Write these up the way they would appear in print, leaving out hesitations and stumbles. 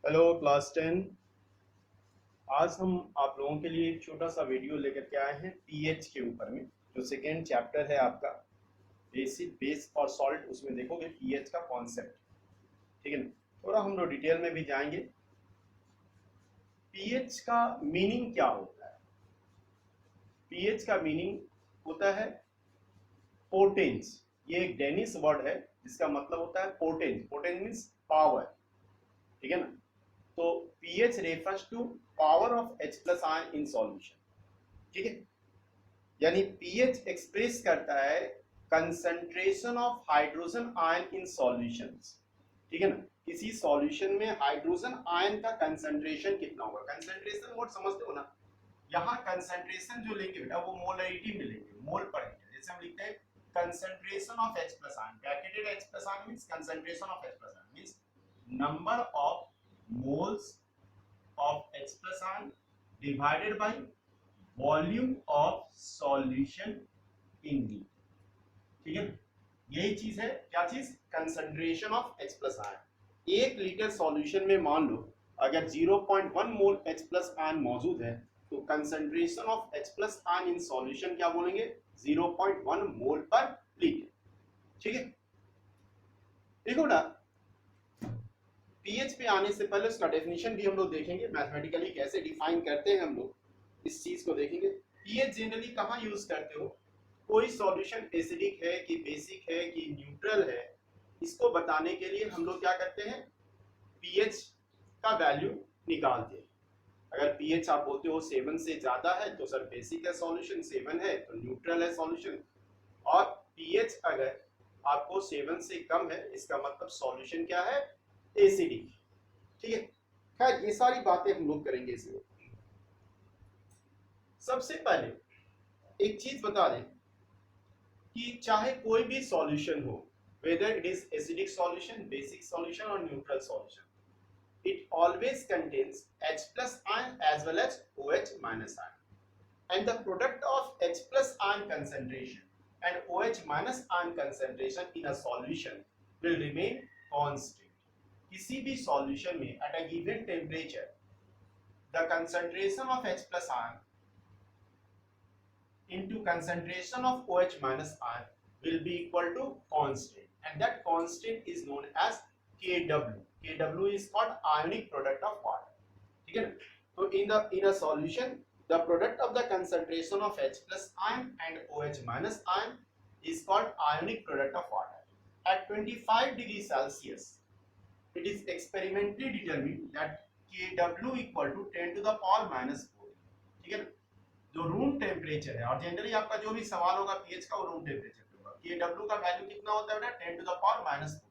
Hello class 10। आज हम आप लोगों के लिए एक छोटा सा वीडियो लेकर के आए हैं पीएच के ऊपर में। जो सेकेंड चैप्टर है आपका बेसिक बेस और सॉल्ट, उसमें देखोगे पीएच का कॉन्सेप्ट। ठीक है ना। थोड़ा हम लोग डिटेल में भी जाएंगे। पीएच का मीनिंग क्या होता है। पीएच का मीनिंग होता है पोटेंस। ये एक डेनिश वर्ड है जिसका मतलब होता है पोटेंस। Potence means power. ठीक है ना। तो pH refers to power of H plus ion in solution. ठीक है। यानी pH एक्सप्रेस करता है concentration of hydrogen ion in solutions. ठीक है ना। किसी सॉल्यूशन में हाइड्रोजन आयन का कंसंट्रेशन कितना होगा। कंसंट्रेशन वर्ड समझते हो ना। यहाँ कंसंट्रेशन जो लेंगे बेटा वो मोलरिटी में लेंगे, मोल पर लीटर। जैसे हम लिखते हैं concentration of H plus ion, bracketed H plus ion means concentration of H plus ion means number of moles of H plus ion divided by volume of solution in V। ठीक है। यही चीज है, क्या चीज, concentration of H plus ion. 1 litre solution में मान लो अगर 0.1 मोल H प्लस आयन मौजूद है तो concentration of H plus ion in solution क्या बोलेंगे, 0.1 मोल पर लीटर। ठीक है। देखो ना, पीएच पे आने से पहले उसका डेफिनेशन भी हम लोग देखेंगे, मैथमेटिकली कैसे डिफाइन करते हैं हम लोग इस चीज को देखेंगे। पीएच जनरली कहाँ यूज करते हो, कोई सॉल्यूशन एसिडिक है कि बेसिक है कि न्यूट्रल है, इसको बताने के लिए हम लोग क्या करते हैं, पीएच का वैल्यू निकालते हैं। अगर पीएच आप बोलते हो 7 से ज्यादा है तो सर बेसिक है सॉल्यूशन, 7 है तो न्यूट्रल है सॉल्यूशन, और पीएच अगर आपको 7 से कम है इसका मतलब सॉल्यूशन क्या है, एसिडिक। ठीक है। खैर ये सारी बातें हम लोग करेंगे इसमें। सबसे पहले एक चीज बता दें कि चाहे कोई भी सॉल्यूशन हो, whether it is acidic solution, basic solution और neutral solution, it always contains H plus ion as well as OH minus ion, and the product of H plus ion concentration and OH minus ion concentration in a solution will remain constant। किसी भी solution में at a given temperature the concentration of H plus ion into concentration of OH minus ion will be equal to constant, and that constant is known as Kw। Kw is called ionic product of water। ठीक है ना। तो in a solution the product of the concentration of H plus ion and OH minus ion is called ionic product of water। At 25 degrees Celsius it is experimentally determined that Kw equal to 10 to the power minus 4। ठीक है ना। जो room temperature है, और generally आपका जो भी सवाल होगा पीएच का वो रूम टेम्परेचर पे होगा। Kw का वैल्यू कितना होता है बेटा, 10 टू द पावर माइनस 4।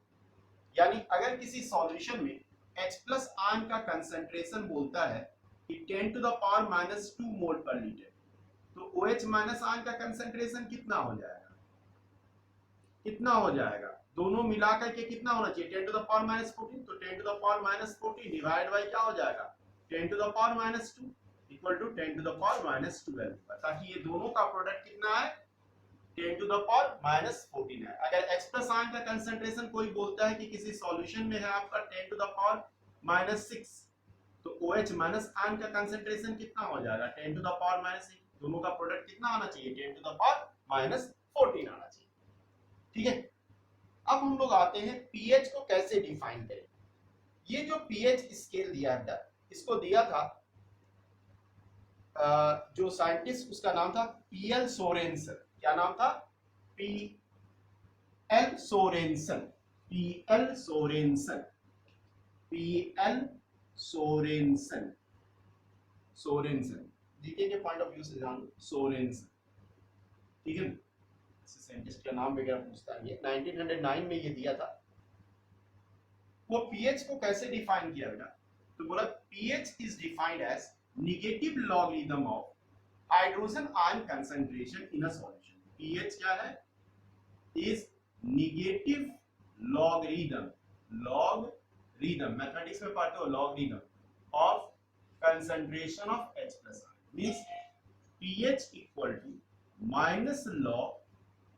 यानी अगर किसी सॉल्यूशन में H प्लस आयन का कंसंट्रेशन बोलता है कि 10 to the power minus 2 mole per litre, तो OH माइनस आयन का कंसंट्रेशन कितना हो जाएगा, कितना हो जाएगा, दोनों मिलाकर के कितना होना चाहिए, 10 टू द पावर माइनस 14। तो 10 to the power minus 14 divide by क्या हो जाएगा, 10 to the power minus 2 equal to 10 to the power minus 12, ताकि ये दोनों का प्रोडक्ट कितना है, 10 टू द पावर माइनस 14 है। अगर H प्लस आयन का कंसंट्रेशन कोई बोलता है कि किसी सॉल्यूशन में है आपका 10 टू द पावर माइनस 6, तो OH माइनस आयन का कंसंट्रेशन कितना हो जाएगा, 10 टू द पावर माइनस 6। दोनों का प्रोडक्ट कितना आना चाहिए, 10 टू द पावर माइनस 14 आना चाहिए। ठीक है। अब हम लोग आते हैं पीएच को कैसे डिफाइन करें। ये जो पीएच स्केल दिया था, इसको दिया था जो साइंटिस्ट, उसका नाम था पीएल सोरेनसन। क्या नाम था, PL Sorensen. PL Sorensen, PL Sorensen, Sorensen GK के पॉइंट ऑफ व्यू से जान, सोरेनसन। ठीक है। साइंटिस्ट का नाम वगैरह पूछता है, ये 1909 में ये दिया था। वो पीएच को कैसे डिफाइन किया बेटा, तो बोला pH is defined as negative logarithm of hydrogen ion concentration in a solution. PH क्या है, is negative logarithm, logarithm mathematics में पढ़ते हो, logarithm of concentration of H plus ion means pH equal to minus log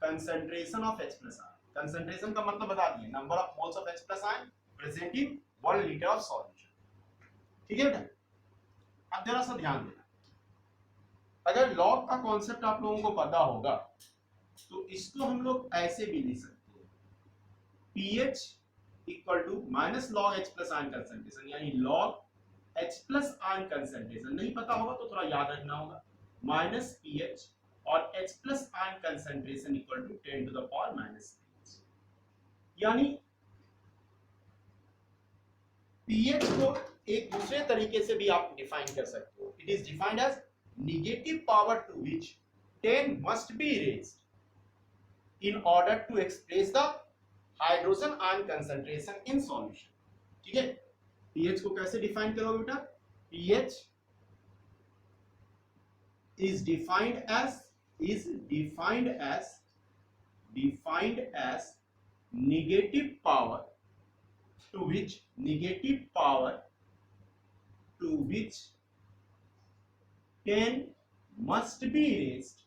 concentration of H plus ion. Concentration का मतलब बता दिए, number of moles of H plus ion present in 1 litre of solution. ठीक है बेटा। अब जरा सा ध्यान देना, अगर लॉग का कॉन्सेप्ट आप लोगों को पता होगा तो इसको हम लोग ऐसे भी लिख सकते हैं, pH equal to minus log H plus ion concentration, यानी log H plus ion concentration. नहीं पता होगा तो थोड़ा याद रखना होगा, माइनस pH और H plus ion concentration equal to 10 to the power minus pH। यानी pH को एक दूसरे तरीके से भी आप डिफाइन कर सकते हो, it is defined as negative power to which 10 must be raised in order to express the hydrogen ion concentration in solution। ठीक है, pH को कैसे डिफाइन करोगे बेटा, pH is defined as negative power to which 10 must be raised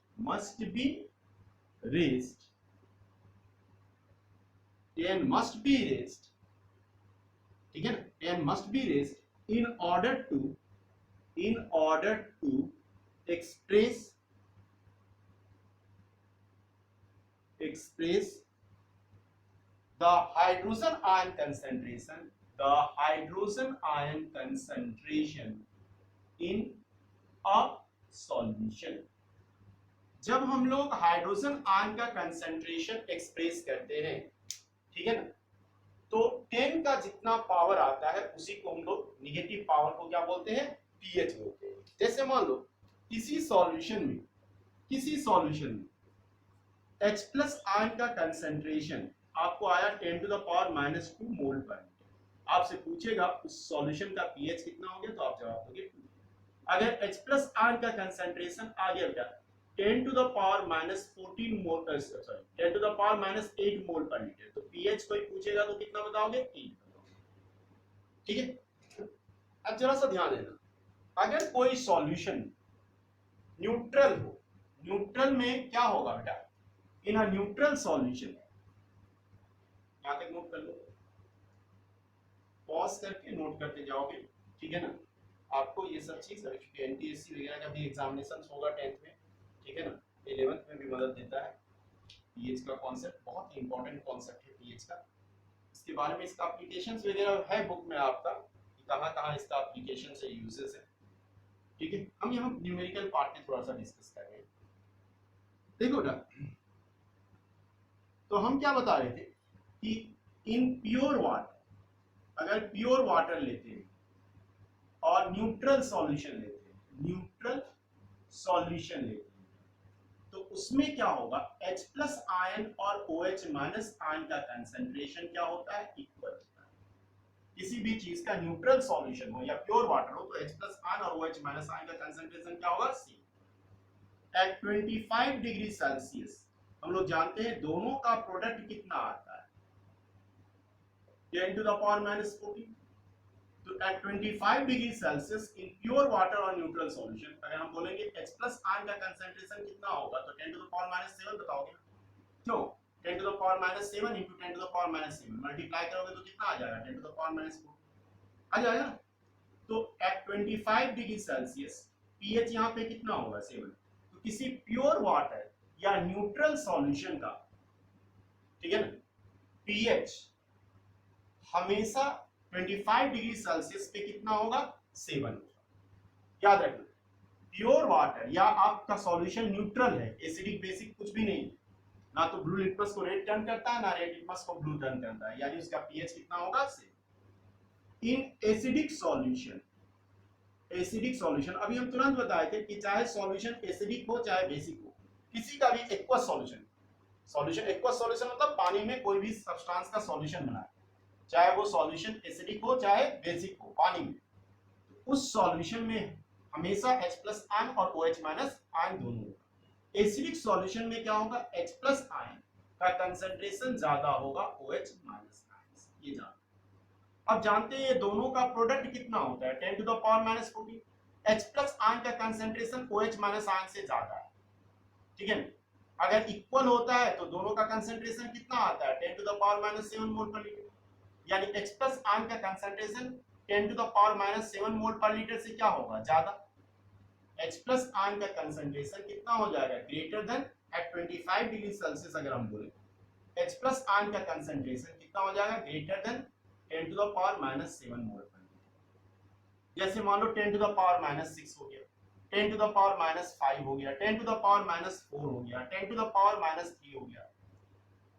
10 must be raised, ठीक है ना, 10 must be raised in order to express the hydrogen ion concentration in a solution। जब हम लोग हाइड्रोजन आयन का concentration express करते हैं, ठीक है ना, तो 10 का जितना पावर आता है उसी को हम लोग निगेटिव पावर को क्या बोलते हैं, pH बोलते हैं। जैसे मान लो किसी सॉल्यूशन में H प्लस आयन का कंसंट्रेशन आपको आया 10 to the power minus 2 mole per litre. आपसे पूछेगा उस सॉल्यूशन का pH कितना हो गया, तो आप जवाब दोगे 2। अगर H प्लस आयन का कंसंट्रेशन आ गया बेटा 10 to the power minus 14 mole, 10 to the power minus 8 mole per litre, तो pH कोई पूछेगा तो कितना बताओगे, 8 बताओगे। ठीक है, अब जरा सा ध्यान देना, अगर कोई सॉल्यूशन न्यूट्रल हो, न्यूट्रल में क्या होगा बेटा, इन अ न्यूट्रल सॉल्यूशन, यहां तक नोट कर लो, पॉज करके नोट करते जाओगे, ठीक है ना। आपको ये सब चीज एनटीएससी वगैरह का भी एग्जामिनेशन होगा 10th में, ठीक है ना, 11th में भी मदद देता है। पीएच का कॉन्सेप्ट बहुत इंपॉर्टेंट कॉन्सेप्ट है पीएच का, इसके बारे में इसका एप्लीकेशंस वगैरह है बुक में आपका कि कहां-कहां इसका एप्लीकेशन से यूजेस है। ठीक है, हम यहाँ न्यूमेरिकल पार्ट में थोड़ा सा डिस्कस कर रहे हैं। देखो ना, तो हम क्या बता रहे थे कि इन प्योर वाटर, अगर प्योर वाटर लेते हैं और न्यूट्रल सॉल्यूशन लेते हैं, तो उसमें क्या होगा, H प्लस आयन और OH माइनस आयन का कंसंट्रेशन क्या होता है, इक्वल होता है। किसी भी चीज का न्यूट्रल सॉल्यूशन हो या प्योर वाटर हो तो H प्लस आयन और OH माइनस आयन का कंसंट्रेशन क्या होगा, सेम। एट 25 डिग्री सेल्सियस हम लोग जानते हैं दोनों का प्रोडक्ट कितना आता है, 10 टू द पावर माइनस 14। तो at 25 degree Celsius in pure water और न्यूट्रल सॉल्यूशन, अगर हम बोलेंगे H प्लस आयन का कंसंट्रेशन कितना होगा, तो 10 टू द पावर माइनस 7 बताओगे ना, क्यों, 10 to the power minus 7 into 10 to the power minus 7 multiply करोगे तो कितना आ जाएगा, 10 टू द पावर माइनस 4 आ जाएगा। तो एट 25 डिग्री सेल्सियस pH यहाँ पे कितना होगा, 7। तो किसी प्योर वाटर या न्यूट्रल सॉल्यूशन का, ठीक है ना, pH हमेशा 25 डिग्री सेल्सियस पे कितना होगा, 7 होगा। याद रखना, प्योर वाटर या आपका सॉल्यूशन न्यूट्रल है, एसिडिक बेसिक कुछ भी नहीं, ना तो ब्लू लिटमस को रेड टर्न करता है, ना रेड लिटमस को ब्लू टर्न करता है, यानी उसका pH कितना होगा, 7। इन एसिडिक सॉल्यूशन अभी हम तुरंत बताए थे कि चाहे सॉल्यूशन एसिडिक हो चाहे बेसिक हो, किसी का भी एक्वस सॉल्यूशन एक्वस सॉल्यूशन मतलब पानी में कोई भी सब्सटेंस का सॉल्यूशन बना है, चाहे वो सॉल्यूशन एसिडिक हो चाहे बेसिक हो पानी में, तो उस सॉल्यूशन में हमेशा H प्लस आयन और OH माइनस आयन दोनों होगा। एसिडिक सॉल्यूशन में क्या होगा, H प्लस आयन का कंसंट्रेशन ज्यादा होगा OH माइनस आयन से, ये जान। अब जानते हैं ये दोनों का प्रोडक्ट कितना होता है, 10 to the power minus 14। H plus ion का कंसंट्रेशन OH माइनस आयन से ज्यादा है, ठीक है। अगर इक्वल होता है तो दोनों का कंसंट्रेशन कितना आता है, 10 to the power minus 7 mole per litre, यानी H प्लस आयन का concentration 10 to the power minus 7 mole per litre से क्या होगा, ज्यादा। H प्लस आयन का कंसंट्रेशन कितना हो जाएगा, greater than at 25 degree Celsius. अगर हम बोले H प्लस आयन का कंसंट्रेशन कितना हो जाएगा, greater than 10 to the power minus 7 mole per litre. जैसे मान लो 10 टू द पावर माइनस 6 हो गया, 10 टू द पावर माइनस 5 हो गया, 10 टू द पावर माइनस 4 हो गया, 10 टू द पावर माइनस 3 हो गया,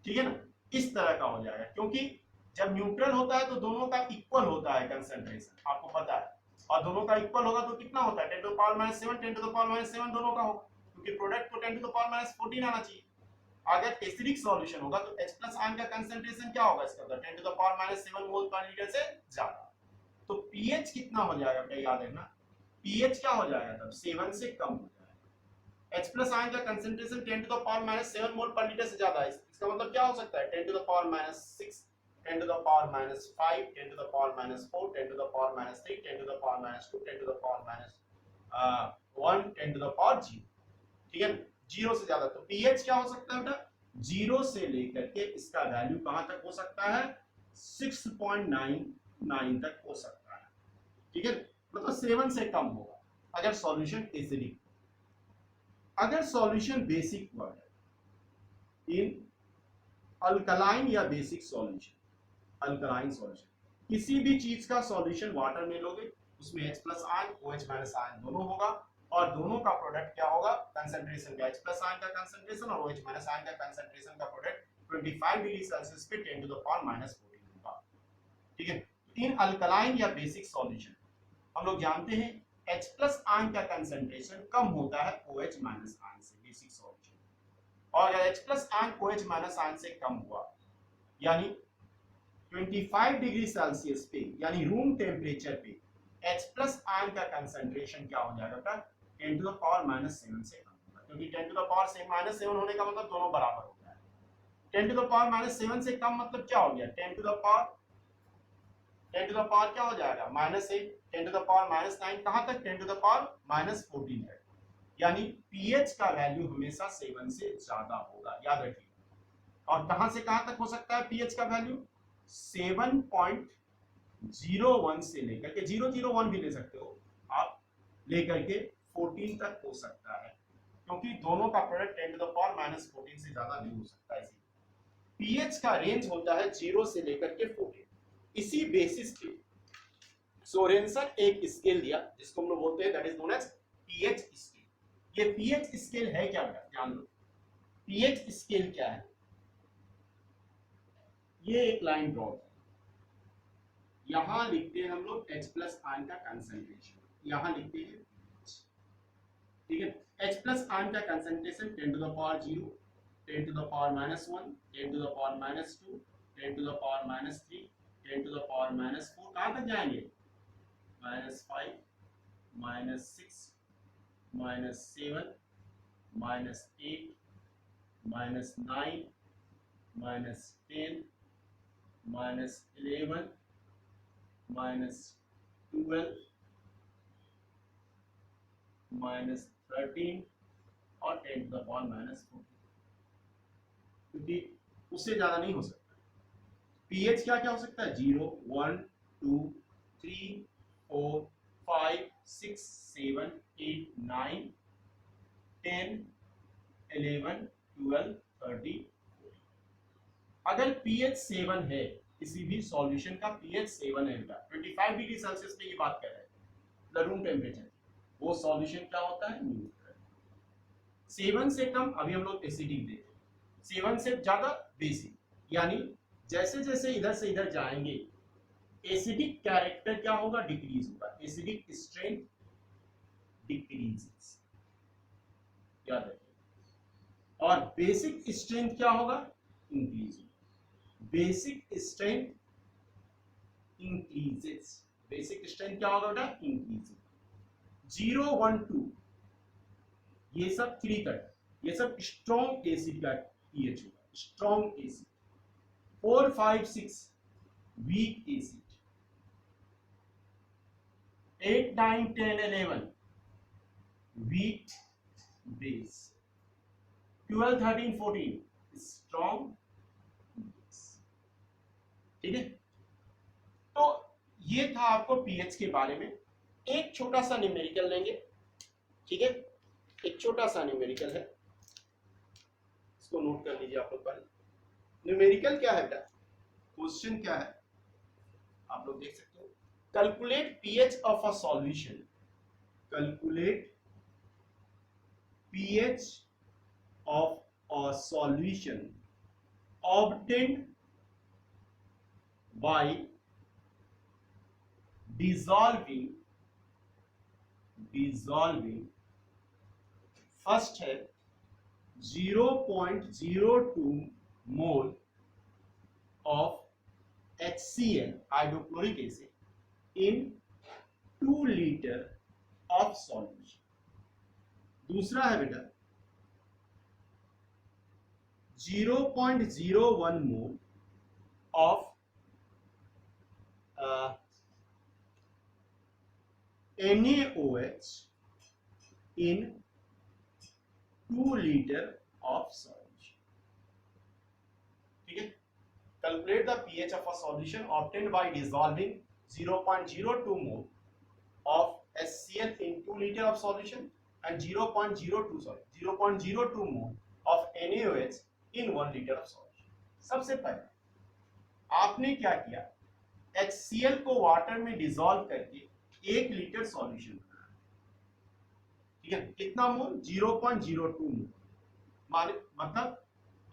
ठीक है ना। इस तरह का हो जाएगा, क्योंकि जब न्यूट्रल होता है तो दोनों का इक्वल होता है कंसंट्रेशन, आपको पता है, और दोनों का इक्वल होगा तो कितना होता है, 10 to the power minus 7 10 to the power minus 7 दोनों का होगा, क्योंकि प्रोडक्ट को 10 टू द पावर माइनस 14 आना चाहिए। अगर एसिडिक सॉल्यूशन होगा तो H प्लस आयन का कंसंट्रेशन क्या होगा इसका, 10 to the power minus 7 mole per litre से ज्यादा। तो पीएच कितना हो जाएगा बेटा, याद रखना, पीएच क्या हो जाएगा तब, 7 से कम हो जाएगा। H प्लस आयन का concentration 10 to the power minus 7 mole per litre से ज्यादा है, इसका मतलब क्या हो सकता है, 10 to the power minus 6, 10 to the power minus 5, 10 to the power minus 4, 10 to the power minus 3, 10 to the power minus 2, 10 to the power minus 1, 10 to the power 0, ठीक है, जीरो से ज्यादा। तो pH क्या हो सकता है बेटा, जीरो से लेकर के इसका वैल्यू कहां तक हो सकता है, 6.99 तक हो सकता है, ठीक है, मतलब 7 से कम होगा अगर सॉल्यूशन एसिडिक। अगर सॉल्यूशन बेसिक हुआ है इन अल्कलाइन या बेसिक सॉल्यूशन, अल्कलाइन सॉल्यूशन, किसी भी चीज का सॉल्यूशन वाटर में लोगे उसमें H plus ion OH minus ion दोनों होगा, और दोनों का प्रोडक्ट क्या होगा, कंसंट्रेशन का H प्लस आयन का कंसंट्रेशन और OH माइनस आयन का कंसंट्रेशन का प्रोडक्ट 25 डिग्री सेल्सियस पे 10 टू द पावर माइनस 14 होगा, ठीक है। इन अल्कलाइन या बेसिक सॉल्यूशन हम लोग जानते हैं H प्लस आयन का कंसंट्रेशन कम होता है OH माइनस आयन से, बेसिक सॉल्यूशन, और अगर H plus ion OH minus ion से कम हुआ यानी 25 डिग्री सेल्सियस पे यानी रूम टेम्परेचर पे H प्लस आयन का कंसंट्रेशन क्या हो जाएगा, 10 टू द पावर माइनस 7 से कम होगा, क्योंकि 10 टू द पावर माइनस 7 होने का मतलब दोनों बराबर होता है। 10 टू द पावर माइनस 7 से कम मतलब क्या हो गया, 10 टू द पावर क्या हो जाएगा, minus 8, 10 to the power minus 9, कहां तक, 10 टू द पावर माइनस 14 है, यानी पीएच का वैल्यू हमेशा 7 से ज्यादा होगा, याद रखिए। और कहां से कहां तक हो सकता है पीएच का वैल्यू, 7.01 से लेकर के 001 भी ले सकते हो आप, लेकर के 14 तक हो सकता है, क्योंकि दोनों का product 10 to the power minus 14 से ज्यादा नहीं हो सकता। इसी पीएच का रेंज होता है 0 से लेकर के 14। इसी बेसिस पे सोरेनसन एक स्केल दिया जिसको हम लोग बोलते हैं that is known as pH scale. ये पीएच स्केल है क्या बेटा, ध्यान दो, पीएच स्केल क्या है, ये एक लाइन ड्रॉ है, यहां लिखते हैं हम लोग H प्लस आयन का कंसंट्रेशन, यहां लिखते हैं pH, ठीक है। H प्लस आयन का concentration 10 to the power 0, 10 to the power minus 1, 10 to the power minus 2, 10 to the power minus 3, 10 to the power minus 4, कहां तक जाएंगे, minus 5, minus 6, minus 7, minus 8, minus 9, minus 10, minus 11, minus 12, minus 13 और 10 to the power minus 14, क्योंकि उससे ज्यादा नहीं हो सकता। पीएच क्या क्या हो सकता है, 0, 1, 2, 3, 4, 5, 6, 7, 8, 9, 10, 11, 12, 13। अगर पीएच 7 है, किसी भी सॉल्यूशन का पीएच 7 है बेटा, 25 डिग्री सेल्सियस पे ये बात कर रहे हैं, रूम टेम्परेचर, वो सॉल्यूशन क्या होता है, न्यूट्रल। 7 से कम अभी हम लोग एसिडिक देते हैं, 7 से ज्यादा बेसिक, यानी जैसे जैसे इधर से इधर जाएंगे एसिडिक कैरेक्टर क्या होगा, डिक्रीज होगा, एसिडिक स्ट्रेंथ डिक्रीजेस, याद रखिए। और बेसिक स्ट्रेंथ क्या होगा, इंक्रीज होगा, basic strength increases, basic strength क्या होगा बेटा, इंक्रीज। 0, 1, 2 ये सब 3 तक, ये सब स्ट्रॉन्ग एसिड का पीएच होगा, strong acid. 4, 5, 6 weak acid, 8, 9, 10, 11 weak base, 12, 13, 14 strong base, ठीक है। तो ये था आपको पीएच के बारे में। एक छोटा सा न्यूमेरिकल लेंगे, ठीक है, एक छोटा सा न्यूमेरिकल है, इसको नोट कर लीजिए आप लोग पहले। न्यूमेरिकल क्या है बेटा, क्वेश्चन क्या है आप लोग देख सकते हो। Calculate pH of a solution, calculate pH of a solution obtained by dissolving first है 0.02 मोल of HCl hydrochloric acid in 2 liter of solution। दूसरा है बेटा 0.01 मोल of NaOH in 2 liter of solution। ठीक है, calculate the pH of a solution obtained by dissolving 0.02 mole of HCl in 2 liter of solution and 0.02 mole of NaOH in 1 liter of solution। सबसे पहले आपने क्या किया, HCl को water में dissolve करके 1 लीटर सॉल्यूशन बनाया, ठीक है, कितना मोल, 0.02 मोल, मतलब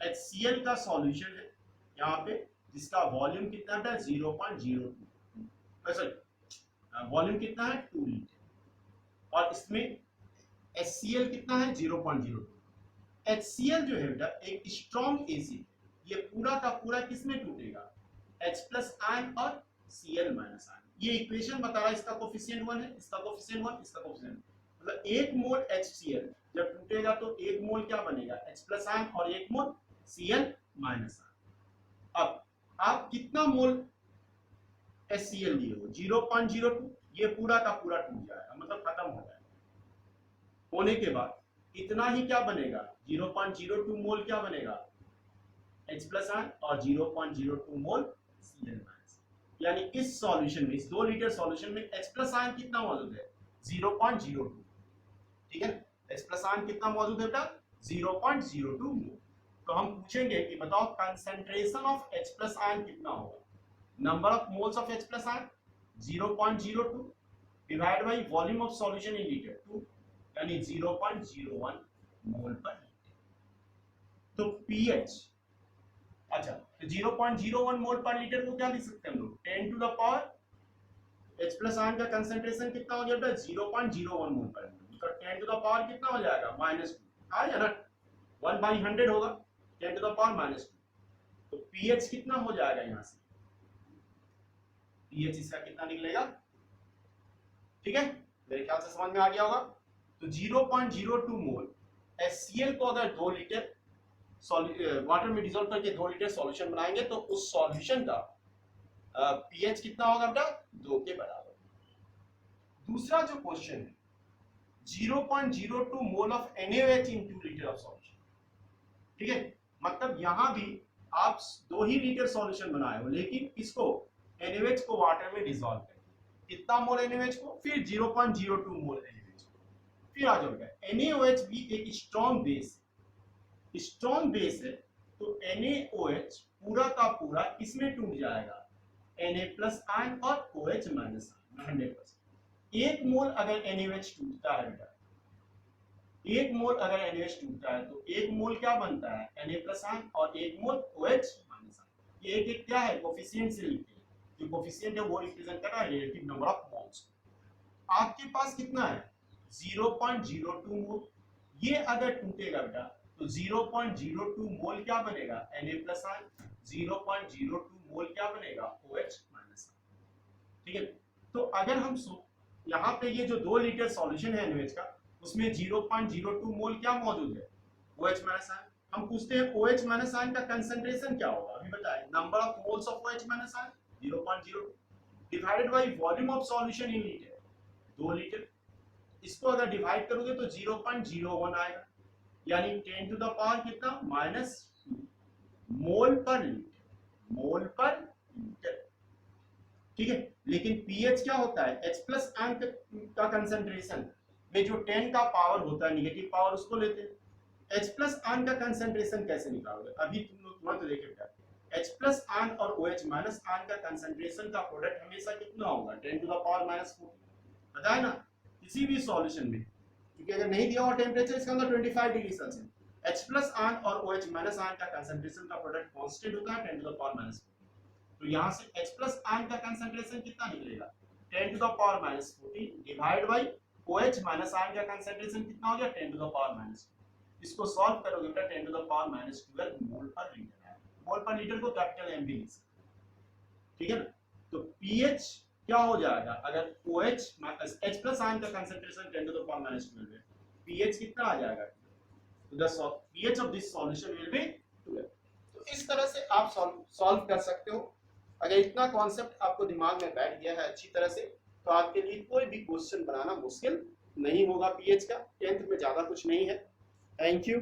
HCl का सॉल्यूशन है यहाँ पे जिसका वॉल्यूम कितना है 0.02, सॉरी वॉल्यूम कितना है 2 लीटर, और इसमें HCl कितना है 0.02। HCl जो है बेटा एक स्ट्रॉन्ग एसिड, ये पूरा का पूरा किसमें टूटेगा, H प्लस आयन और Cl माइनस आयन। ये इक्वेशन बता रहा है, इसका कोफिशिएंट 1 है, इसका कोफिशिएंट 1, इसका कोफिशिएंट, मतलब 1 मोल HCl जब टूटेगा तो 1 मोल क्या बनेगा, H प्लस आयन और 1 मोल Cl माइनस आयन। अब आप कितना मोल HCl लिए हो, 0.02, ये पूरा का पूरा टूट जाएगा, मतलब खत्म हो जाएगा। होने के बाद इतना ही क्या बनेगा, 0.02 मोल क्या बनेगा, H प्लस आयन और 0.02 मोल Cl माइनस। यानी इस सॉल्यूशन में, इस 2 लीटर सॉल्यूशन में H प्लस आयन कितना मौजूद है, 0.02, ठीक है, H प्लस आयन कितना मौजूद है बेटा, 0.02 मोल। तो हम पूछेंगे कि बताओ concentration of H plus ion कितना होगा, number of moles of H plus ion 0.02 divide by volume of solution in litre 2, यानी 0.01 मोल पर लीटर। तो pH, अच्छा तो 0.01 मोल पर लीटर को क्या लिख सकते हैं हम लोग, 10 to the power, H plus ion का कंसंट्रेशन कितना हो जाएगा 0.01 मोल पर लीटर, तो 10 टू द पावर कितना हो जाएगा -2, आया ना, 1/100 होगा, 10 टू द पावर -2। तो pH कितना हो जाएगा, यहां से pH इसका कितना निकलेगा, ठीक है, मेरे ख्याल से समझ में आ गया होगा। तो 0.02 मोल HCl को अगर 2 लीटर वाटर में डिसॉल्व करके 2 लीटर सॉल्यूशन बनाएंगे तो उस सॉल्यूशन का pH कितना होगा बेटा, 2 के बराबर। दूसरा जो क्वेश्चन है 0.02 mole of NaOH in 2 litre of solution, ठीक है, मतलब यहां भी आप 2 ही लीटर सॉल्यूशन बनाए हो, लेकिन इसको NaOH को वाटर में डिसॉल्व करके कितना मोल NaOH को, फिर 0.02 मोल NaOH को, फिर आ जाओगे। NaOH भी एक स्ट्रॉन्ग बेस है, स्ट्रॉन्ग बेस है, तो NaOH पूरा का पूरा किसमें टूट जाएगा, Na प्लस आयन और OH माइनस आयन 100%। 1 मोल अगर NaOH टूटता है बेटा, 1 मोल अगर NaOH टूटता है तो 1 मोल क्या बनता है, Na प्लस आयन और 1 मोल OH माइनस आयन। ये एक क्या है, कोफिशिएंट से लिखते हैं, जो कोफिशिएंट है वो रिप्रेजेंट कर रहा है रिलेटिव नंबर ऑफ मोल्स। आपके पास कितना है 0.02 मोल, ये अगर टूटेगा बेटा तो 0.02 मोल क्या बनेगा, Na प्लस आयन, 0.02 मोल क्या बनेगा, OH माइनस आयन, ठीक है। तो अगर हम यहाँ पे ये जो 2 लीटर सॉल्यूशन है NaOH का, उसमें 0.02 मोल क्या मौजूद है, OH माइनस आयन। हम पूछते हैं OH माइनस आयन का कंसंट्रेशन क्या होगा, अभी बताएं, number of moles of OH minus ion 0.02 divided by volume of solution in litre, 2 litre, इसको अगर डिवाइड करोगे तो 0.01 आएगा, यानी 10 टू द पावर कितना, -2 मोल पर लीटर, मोल पर लीटर। ठीक है। लेकिन पीएच क्या होता है, H प्लस आयन का कंसंट्रेशन में जो 10 का पावर होता है नेगेटिव पावर उसको लेते हैं। H प्लस आयन का कंसंट्रेशन कैसे निकालोगे, अभी तुम लोग तुरंत देखेगा H प्लस आयन और OH माइनस आयन का कंसंट्रेशन का प्रोडक्ट हमेशा कितना होगा, 10 टू द पावर माइनस 4, पता है ना किसी भी सॉल्यूशन में, क्योंकि अगर नहीं दिया हुआ टेम्परेचर इसके अंदर 25 degree Celsius, H plus ion और OH माइनस आयन का कंसंट्रेशन का प्रोडक्ट कांस्टेंट होता है 10 टू द पावर माइनस 4, तो यहां से H प्लस आयन का कंसंट्रेशन कितना निकलेगा 10 to the power minus 14 divide by OH minus ion का कंसंट्रेशन कितना हो गया 10 टू द पावर माइनस, इसको सॉल्व करोगे बेटा 10 to the power minus 12 mole per litre है, मोल पर लीटर को कैपिटल एम भी लिख सकते, ठीक है ना। तो पीएच क्या हो जाएगा, अगर OH H प्लस आयन का concentration 10 to the power minus 12 है, पीएच कितना आ जाएगा, तो the pH of this solution will be 12। तो इस तरह से आप सॉल्व कर सकते हो। अगर इतना कॉन्सेप्ट आपको दिमाग में बैठ गया है अच्छी तरह से, तो आपके लिए कोई भी क्वेश्चन बनाना मुश्किल नहीं होगा। पीएच का 10th में ज्यादा कुछ नहीं है। Thank you.